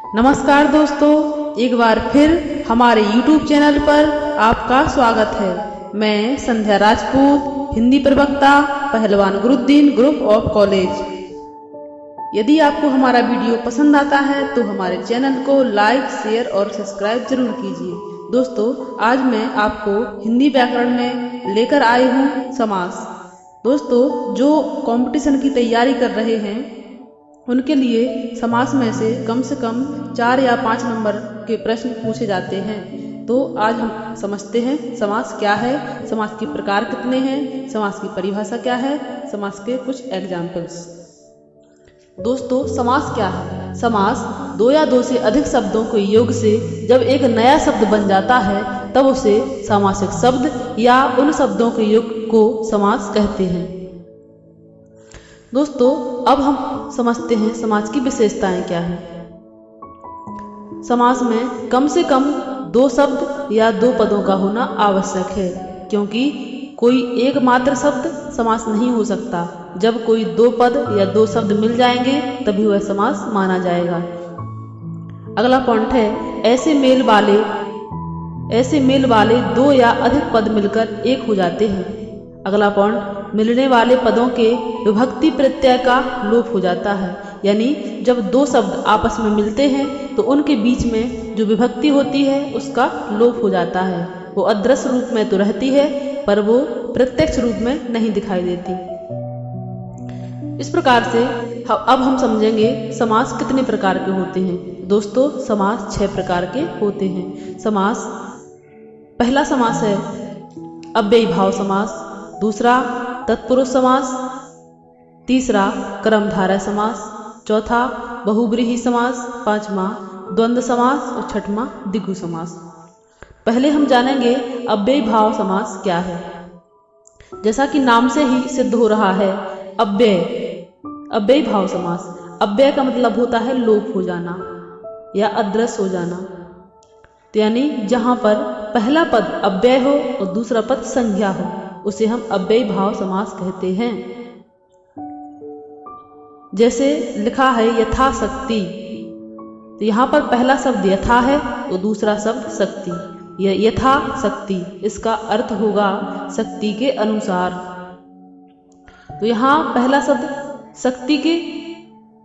नमस्कार दोस्तों, एक बार फिर हमारे YouTube चैनल पर आपका स्वागत है। मैं संध्या राजपूत, हिंदी प्रवक्ता, पहलवान गुरुद्दीन ग्रुप ऑफ कॉलेज। यदि आपको हमारा वीडियो पसंद आता है तो हमारे चैनल को लाइक, शेयर और सब्सक्राइब जरूर कीजिए। दोस्तों, आज मैं आपको हिंदी व्याकरण में लेकर आई हूँ समास। दोस्तों, जो कंपटीशन की तैयारी कर रहे हैं उनके लिए समास में से कम 4 या 5 नंबर के प्रश्न पूछे जाते हैं। तो आज हम समझते हैं समास क्या है, समास के प्रकार कितने हैं, समास की परिभाषा क्या है, समास के कुछ एग्जाम्पल्स। दोस्तों, समास क्या है? समास 2 या 2 से अधिक शब्दों के योग से जब एक नया शब्द बन जाता है तब उसे सामासिक शब्द या उन शब्दों के योग को समास कहते हैं। दोस्तों, अब हम समझते हैं समास की विशेषताएं क्या हैं। समास में कम से कम 2 शब्द या 2 पदों का होना आवश्यक है, क्योंकि कोई एकमात्र शब्द समास नहीं हो सकता। जब कोई 2 पद या 2 शब्द मिल जाएंगे तभी वह समास माना जाएगा। अगला पॉइंट है ऐसे मेल वाले 2 या अधिक पद मिलकर एक हो जाते हैं। अगला पॉइंट, मिलने वाले पदों के विभक्ति प्रत्यय का लोप हो जाता है, यानी जब 2 शब्द आपस में मिलते हैं तो उनके बीच में जो विभक्ति होती है उसका लोप हो जाता है। वो अदृश्य रूप में तो रहती है पर वो प्रत्यक्ष रूप में नहीं दिखाई देती। इस प्रकार से अब हम समझेंगे समास कितने प्रकार के होते हैं। दोस्तों, समास 6 प्रकार के होते हैं। समास, पहला समास है अव्ययी भाव समास, दूसरा तत्पुरुष समास, तीसरा कर्मधारय समास, चौथा बहुब्रीहि समास, पांचवा द्वंद्व समास और छठवां द्विगु समास। पहले हम जानेंगे अव्ययी भाव समास क्या है। जैसा कि नाम से ही सिद्ध हो रहा है, अव्ययी भाव समास। अव्यय का मतलब होता है लोप हो जाना या अदृश्य हो जाना, तो यानी जहां पर पहला पद अव्यय हो और दूसरा पद संज्ञा हो उसे हम अव्ययी भाव समास कहते हैं। जैसे लिखा है यथाशक्ति, तो यहाँ पर पहला शब्द यथा है और दूसरा शब्द शक्ति। यथाशक्ति इसका अर्थ होगा शक्ति के अनुसार। तो यहाँ पहला शब्द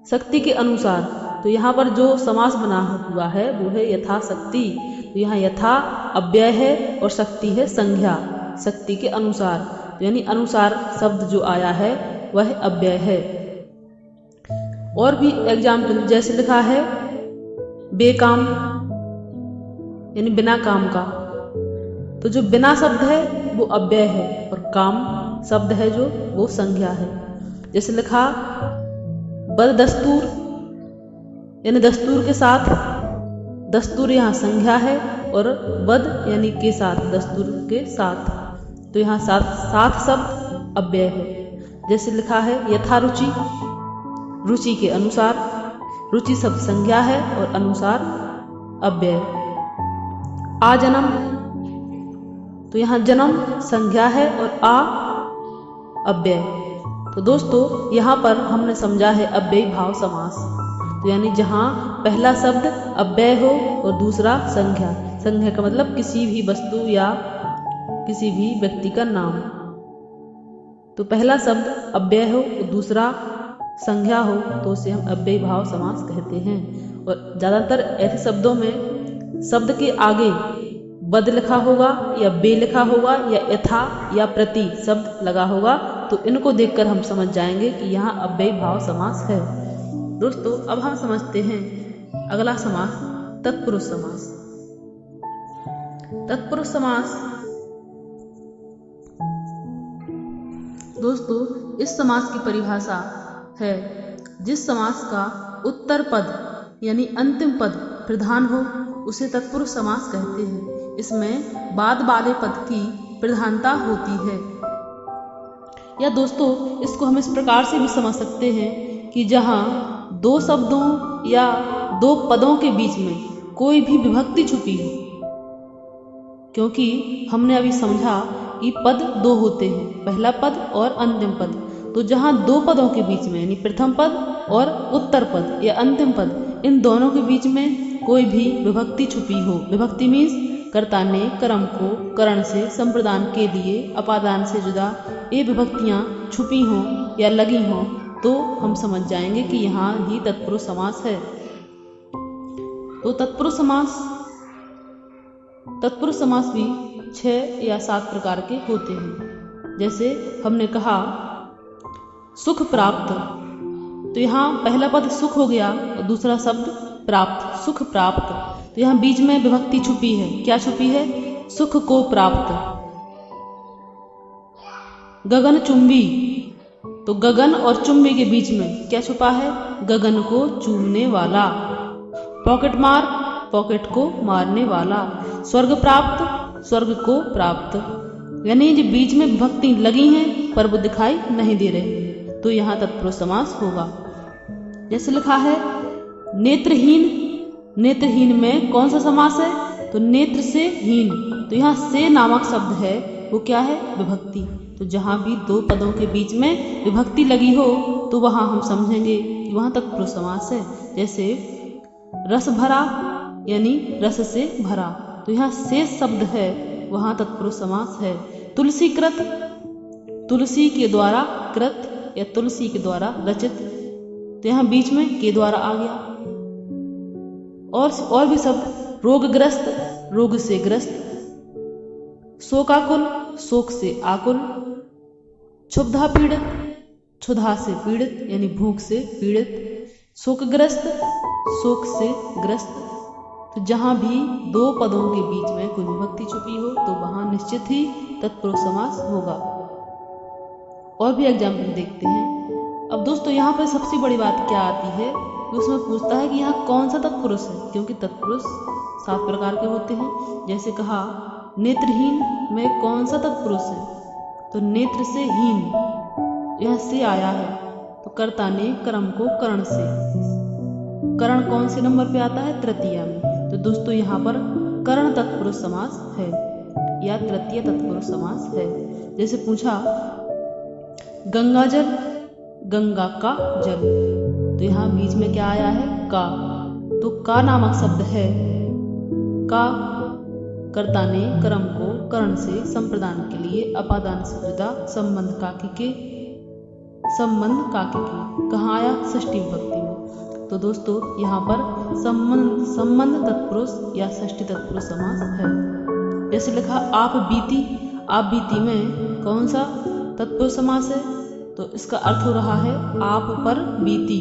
शक्ति के अनुसार, तो यहाँ पर जो समास बना हुआ है वो है यथाशक्ति। तो यहाँ यथा अव्यय है और शक्ति है संज्ञा, शक्ति के अनुसार, यानी अनुसार शब्द जो आया है वह अव्यय है। और भी एग्जाम्पल, जैसे लिखा है बेकाम यानी बिना काम का, तो जो बिना शब्द है वो अव्यय है और काम शब्द है जो वो संज्ञा है। जैसे लिखा बददस्तूर यानी दस्तूर के साथ, दस्तूर यहाँ संज्ञा है और बद यानी के साथ, दस्तूर के साथ, तो यहाँ साथ शब्द अव्यय है। जैसे लिखा है यथारुचि, रुचि के अनुसार, रुचि शब्द संज्ञा है और अनुसार अव्यय। आजन्म, तो यहाँ जन्म संज्ञा है और आ अव्यय। तो दोस्तों, यहाँ पर हमने समझा है अव्ययी भाव समास, तो यानी जहाँ पहला शब्द अव्यय हो और दूसरा संज्ञा। संज्ञा का मतलब किसी भी वस्तु या किसी भी व्यक्ति का नाम। तो पहला शब्द अव्यय हो और दूसरा संज्ञा हो तो उसे हम अव्ययी भाव समास कहते हैं। और ज़्यादातर ऐसे शब्दों में शब्द के आगे बद लिखा होगा या बे लिखा होगा या यथा या प्रति शब्द लगा होगा, तो इनको देखकर हम समझ जाएंगे कि यहाँ अव्ययी भाव समास है। दोस्तों, अब हम समझते हैं अगला समास तत्पुरुष समास। तत्पुरुष समास, दोस्तों, इस समास की परिभाषा है जिस समास का उत्तर पद यानी अंतिम पद प्रधान हो उसे तत्पुरुष समास कहते हैं। इसमें बाद वाले पद की प्रधानता होती है। या दोस्तों, इसको हम इस प्रकार से भी समझ सकते हैं कि जहाँ 2 शब्दों या 2 पदों के बीच में कोई भी विभक्ति छुपी हो, क्योंकि हमने अभी समझा कि पद 2 होते हैं, पहला पद और अंतिम पद। तो जहाँ 2 पदों के बीच में यानी प्रथम पद और उत्तर पद या अंतिम पद इन दोनों के बीच में कोई भी विभक्ति छुपी हो, विभक्ति मीन्स कर्ता ने कर्म को करण से संप्रदान के लिए अपादान से जुदा ये विभक्तियाँ छुपी हों या लगी हों तो हम समझ जाएंगे कि यहाँ ही तत्पुरुष समास है। तो तत्पुरुष समास भी 6 या 7 प्रकार के होते हैं। जैसे हमने कहा सुख प्राप्त, तो यहाँ पहला पद सुख हो गया और दूसरा शब्द प्राप्त, सुख प्राप्त। तो यहाँ बीच में विभक्ति छुपी है। क्या छुपी है? सुख को प्राप्त। गगन चुंबी, तो गगन और चुंबी के बीच में क्या छुपा है? गगन को चूमने वाला। पॉकेट मार, पॉकेट को मारने वाला। स्वर्ग प्राप्त, स्वर्ग को प्राप्त। यानी जो बीच में विभक्ति लगी हैं पर वो दिखाई नहीं दे रहे, तो यहाँ तत्पुरुष समास होगा। जैसे लिखा है नेत्रहीन, नेत्रहीन में कौन सा समास है? तो नेत्र से हीन, तो यहाँ से नामक शब्द है वो क्या है? विभक्ति। तो जहाँ भी 2 पदों के बीच में विभक्ति लगी हो तो वहाँ हम समझेंगे कि वहाँ तत्पुरुष समास है। जैसे रस भरा यानी रस से भरा, तो यहाँ से शब्द है वहाँ तत्पुरुष समास है। तुलसी कृत, तुलसी के द्वारा कृत या तुलसी के द्वारा रचित, तो यहाँ बीच में के द्वारा आ गया। और भी शब्द रोगग्रस्त, रोग से ग्रस्त। शोकाकुल, शोक से आकुल। क्षुब्धा पीड़ित, क्षुधा से पीड़ित यानी भूख से पीड़ित। शोकग्रस्त, शोक से ग्रस्त। तो जहाँ भी 2 पदों के बीच में कोई विभक्ति छुपी हो तो वहाँ निश्चित ही तत्पुरुष समास होगा। और भी एग्जाम्पल देखते हैं। अब दोस्तों यहाँ पर सबसे बड़ी बात क्या आती है, उसमें पूछता है कि यहाँ कौन सा तत्पुरुष है, क्योंकि तत्पुरुष 7 प्रकार के होते हैं। जैसे कहा नेत्रहीन में कौन सा तत्पुरुष है? तो नेत्र से हीन, यहाँ से आया है। तो कर्ता ने कर्म को करण से, करण कौन से नंबर पे आता है? तृतीया में। तो दोस्तों यहाँ पर करण तत्पुरुष समास है या तृतीय तत्पुरुष समास है। जैसे पूछा गंगा जल, गंगा का जल, तो यहाँ बीच में क्या आया है? का। तो का नामक शब्द है। का कर्ता ने कर्म को करण से संप्रदान के लिए अपादान से जुदा संबंध काकी के, संबंध काकी के कहाँ आया? षष्ठी विभक्ति में। तो दोस्तों यहाँ पर संबंध तत्पुरुष या षष्ठी तत्पुरुष समास है। जैसे लिखा आप बीती, आप बीती में कौन सा तत्पुरुष समास है? तो इसका अर्थ हो रहा है आप पर बीती।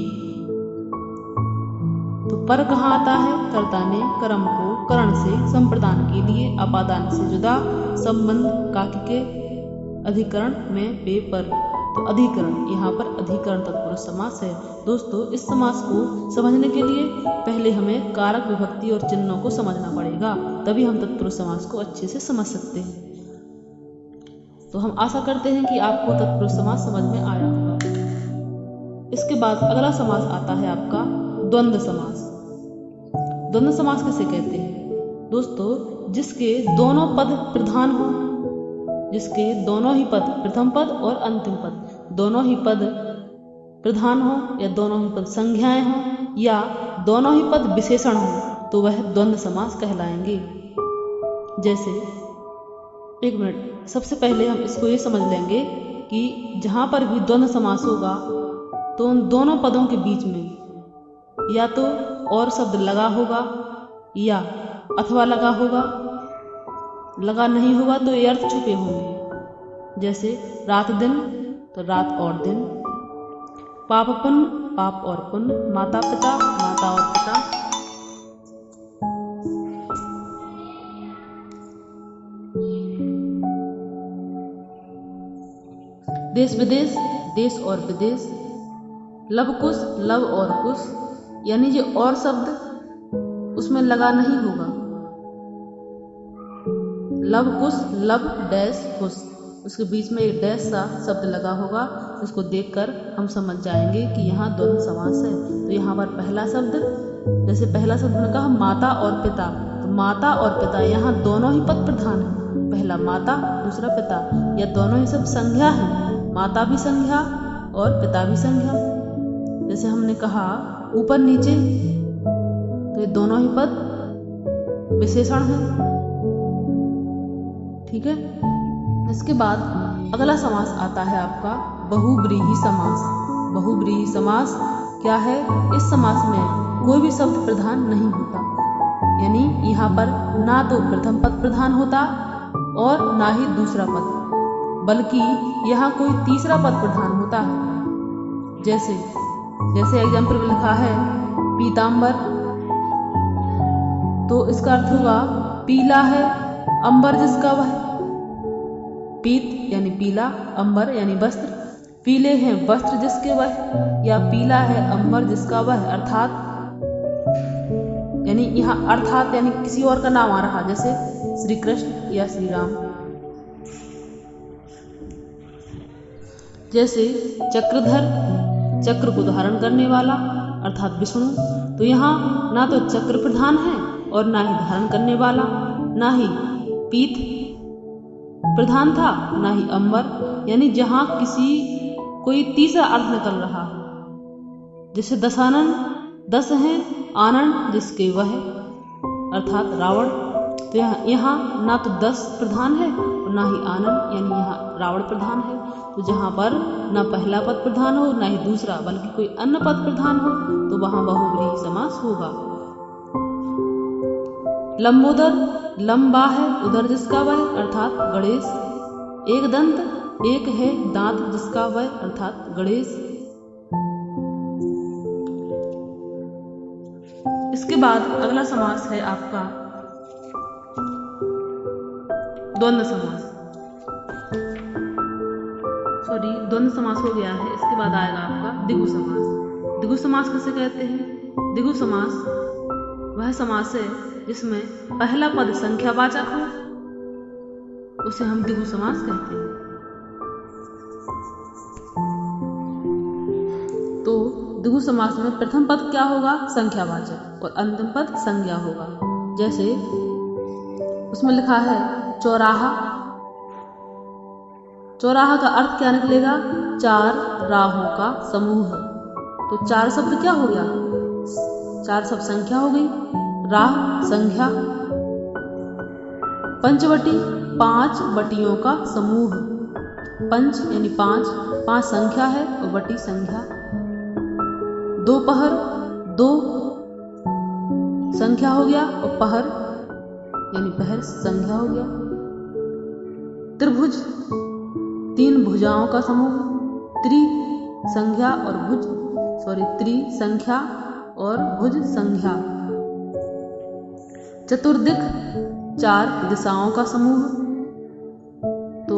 तो पर कहाँ आता है? कर्ता ने कर्म को करण से संप्रदान के लिए अपादान से जुदा संबंध काकी के अधिकरण में पे पर। तो अधिकरण, यहाँ पर अधिकरण तत्पुरुष समास है। दोस्तों इस समास को समझने के लिए पहले हमें कारक विभक्ति और चिन्हों को समझना पड़ेगा, तभी हम तत्पुरुष समास को अच्छे से समझ सकते हैं। तो हम आशा करते हैं कि आपको तत्पुरुष समास समझ में आया होगा। इसके बाद अगला समास आता है आपका द्वंद्व समास। द्वंद्व समास किसे कहते हैं? दोस्तों जिसके दोनों पद प्रधान हो, जिसके दोनों ही पद, प्रथम पद और अंतिम पद, दोनों ही पद प्रधान हो या दोनों ही पद संज्ञाएं हो या दोनों ही पद विशेषण हो, तो वह द्वंद्व समास कहलाएंगे। जैसे एक मिनट, सबसे पहले हम इसको ये समझ लेंगे कि जहाँ पर भी द्वंद्व समास होगा तो उन दोनों पदों के बीच में या तो और शब्द लगा होगा या अथवा लगा होगा, लगा नहीं होगा तो ये अर्थ छुपे होंगे। जैसे रात दिन, तो रात और दिन। पाप पुण्य, पाप और पुण्य। माता पिता, माता और पिता। देश विदेश, देश और विदेश। लब कुश, लब और कुश, यानी जो और शब्द उसमें लगा नहीं होगा। लब कुश, लब डैश कुश, उसके बीच में एक डैश सा शब्द लगा होगा, उसको देखकर हम समझ जाएंगे कि यहाँ द्वंद्व समास है। तो यहाँ पर पहला शब्द, जैसे पहला शब्द ने कहा माता और पिता, तो माता और पिता यहाँ दोनों ही पद प्रधान है। पहला माता, दूसरा पिता, यह दोनों ही सब संज्ञा है। माता भी संज्ञा और पिता भी संज्ञा। जैसे हमने कहा ऊपर नीचे, दोनों ही पद विशेषण हैं। ठीक है। इसके बाद अगला समास आता है आपका बहुव्रीहि समास। बहुव्रीहि समास क्या है? इस समास में कोई भी शब्द प्रधान नहीं होता, यानी यहाँ पर ना तो प्रथम पद प्रधान होता और ना ही दूसरा पद, बल्कि यहाँ कोई तीसरा पद प्रधान होता है। जैसे एग्जाम्पल में लिखा है पीतांबर, तो इसका अर्थ होगा पीला है अंबर जिसका वह। पीत यानी पीला, अंबर यानी वस्त्र, पीले हैं वस्त्र जिसके वह, या पीला है अंबर जिसका वह। अर्थात यानी यहाँ अर्थात यानी किसी और का नाम आ रहा, जैसे श्री कृष्ण या श्री राम। जैसे चक्रधर, चक्र को धारण करने वाला अर्थात विष्णु, तो यहाँ ना तो चक्र प्रधान है और ना ही धारण करने वाला, ना ही पीत प्रधान था, ना ही अंबर, यानी जहां कोई तीसरा अर्थ निकल रहा है। जैसे दशानन, दस हैं आनंद जिसके वह, अर्थात रावण, तो यहाँ ना तो दस प्रधान है और ना ही आनंद, यानी यहाँ रावण प्रधान है। तो जहाँ पर ना पहला पद प्रधान हो ना ही दूसरा, बल्कि कोई अन्य पद प्रधान हो, तो वहां बहुव्रीहि समास होगा। लंबोदर, लंबा है उधर जिसका वह, अर्थात गणेश। एक दंत, एक है दांत जिसका वह, अर्थात गणेश। इसके बाद अगला समास है आपका द्वंद्व समास। द्वंद्व समास हो गया है। इसके बाद आएगा आपका द्विगु समास। द्विगु समास किसे कहते हैं? द्विगु समास वह समास है जिसमें पहला पद संख्यावाचक हो, उसे हम द्विगु समास कहते हैं। तो द्विगु समास में प्रथम पद क्या होगा? संख्यावाचक, और अंतिम पद संज्ञा होगा। जैसे उसमें लिखा है चौराहा, चौराहा का अर्थ क्या निकलेगा? चार राहों का समूह। तो चार शब्द क्या हो गया? चार शब्द संख्या हो गई, राह संख्या। पंचवटी, पांच बटियों का समूह। पंच यानी पांच, पांच संख्या है और वटी संख्या। दोपहर, दो संख्या हो गया और पहर यानी पहर संख्या हो गया। त्रिभुज, तीन भुजाओं का समूह। त्रि संख्या और त्रि संख्या और भुज संख्या। चतुर्दिक, चार दिशाओं का समूह। तो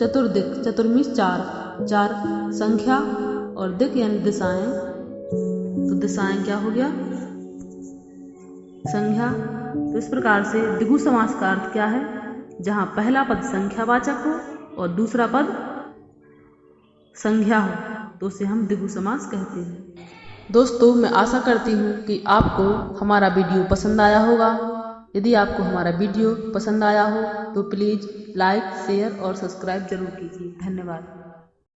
चतुर्दिक, चतुर्मी चार, चार संख्या और दिक यानी दिशाएं, तो दिशाएं क्या हो गया? संख्या। तो इस प्रकार से द्विगु समास का अर्थ क्या है? जहां पहला पद संख्यावाचक हो और दूसरा पद संज्ञा हो, तो उसे हम द्विगु समास कहते हैं। दोस्तों, मैं आशा करती हूँ कि आपको हमारा वीडियो पसंद आया होगा। यदि आपको हमारा वीडियो पसंद आया हो तो प्लीज़ लाइक, शेयर और सब्सक्राइब जरूर कीजिए। धन्यवाद।